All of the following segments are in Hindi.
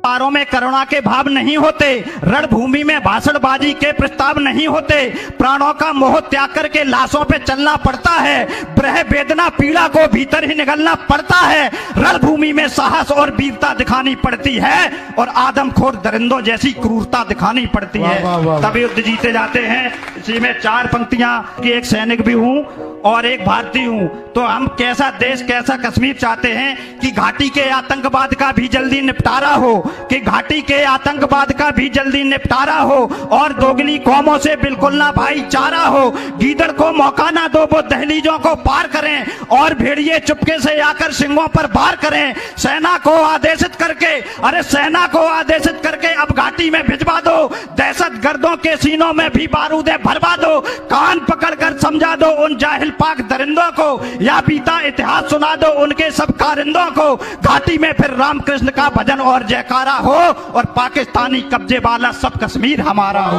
पारों में करुणा के भाव नहीं होते, रणभूमि में भाषणबाजी के प्रस्ताव नहीं होते, प्राणों का मोह त्याग करके लाशों पे चलना पड़ता है, ब्रह वेदना पीड़ा को भीतर ही निगलना पड़ता है, रणभूमि में साहस और वीरता दिखानी पड़ती है और आदमखोर दरिंदों जैसी क्रूरता दिखानी पड़ती है, तब युद्ध जीते जाते हैं। इसी में 4 पंक्तियां कि एक सैनिक भी हूं और एक भारतीय हूं, तो हम कैसा देश कैसा कश्मीर चाहते हैं कि घाटी के आतंकवाद का भी जल्दी निपटारा हो, कि घाटी के आतंकवाद का भी जल्दी निपटारा हो और दोगली कौमों से बिल्कुल ना भाईचारा हो, गीदड़ को मौका ना दो वो दहलीजों को पार करें और भेड़िए चुपके से आकर सिंगों पर वार करें, सेना को आदेशित करके, अरे सेना को आदेशित करके अब घाटी में भिजवा दो, दहशत गर्दों के सीनों में भी बारूदे भरवा दो, कान पकड़कर समझा दो उन जाहिल पाक दरिंदों को, या बीता इतिहास सुना दो उनके सब कारिंदों को, घाटी में फिर रामकृष्ण का भजन और जयकारा हो और पाकिस्तानी कब्जे वाला सब कश्मीर हमारा हो।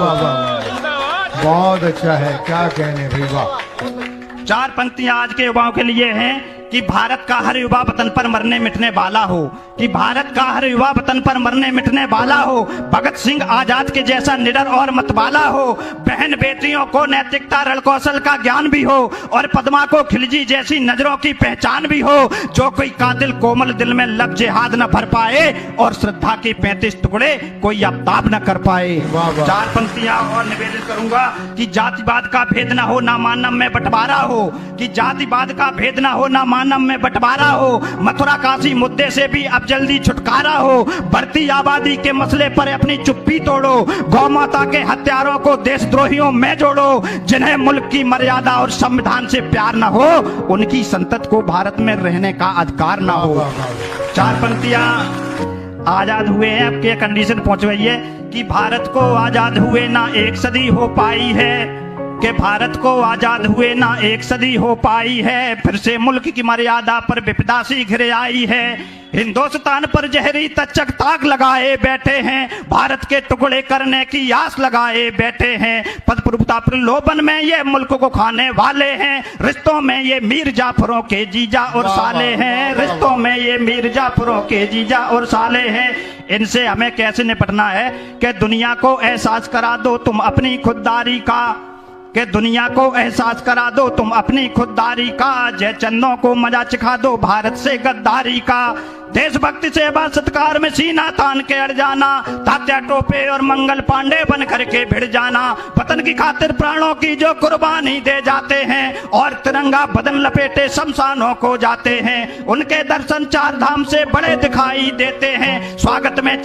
बहुत अच्छा है, क्या कहने भाई, वाह। 4 पंक्तियां आज के युवाओं के लिए हैं कि भारत का हर युवा वतन पर मरने मिटने वाला हो, कि भारत का हर युवा वतन पर मरने मिटने वाला हो, भगत सिंह आजाद के जैसा निडर और मतवाला हो, बहन बेटियों को नैतिकता रण कौशल का ज्ञान भी हो और पद्मा को खिलजी जैसी नजरों की पहचान भी हो, जो कोई कातिल कोमल दिल में लब जिहाद न भर पाए और श्रद्धा के 35 टुकड़े कोई अबताब न कर पाए। 4 पंक्तियां और निवेदित करूंगा कि जातिवाद का भेद न हो ना मानव में बंटवारा हो, कि जातिवाद का भेद न हो ना मानव में बंटवारा हो, मथुरा काशी मुद्दे से भी अब जल्दी छुटकारा हो, बढ़ती आबादी के मसले पर अपनी चुप्पी तोड़ो, गौ माता के हत्यारों को देशद्रोहियों में जोड़ो, जिन्हें मुल्क की मर्यादा और संविधान से प्यार न हो उनकी संतति को भारत में रहने का अधिकार न हो। 4 पंक्तियां आजाद हुए हैं, अब के कंडीशन पहुंच गई है कि भारत को आजाद हुए ना 1 सदी हो पाई है, कि भारत को आजाद हुए ना 1 सदी हो पाई है, फिर से मुल्क की मर्यादा पर विपदा सी घिरे आई है, हिंदुस्तान पर जहरी तचक ताक लगाए बैठे हैं, भारत के टुकड़े करने की आस लगाए बैठे हैं, पद प्रभुता प्रलोभन में ये मुल्क को खाने वाले हैं, रिश्तों में ये मीर जाफरों के जीजा और साले हैं, रिश्तों में ये मीर जाफरों के जीजा और साले हैं। इनसे हमें कैसे निपटना है कि दुनिया को एहसास करा दो तुम अपनी खुददारी का, कि दुनिया को एहसास करा दो तुम अपनी खुददारी का, जय चंदों को मजा चिखा दो भारत से गद्दारी का, देशभक्ति सेवा सत्कार में सीना तान के अड़ जाना, तात्या टोपे और मंगल पांडे बन करके भिड़ जाना, वतन की खातिर प्राणों की जो कुर्बानी दे जाते हैं और तिरंगा बदन लपेटे शमशानों को जाते हैं, उनके दर्शन 4 धाम से बड़े दिखाई देते हैं, स्वागत में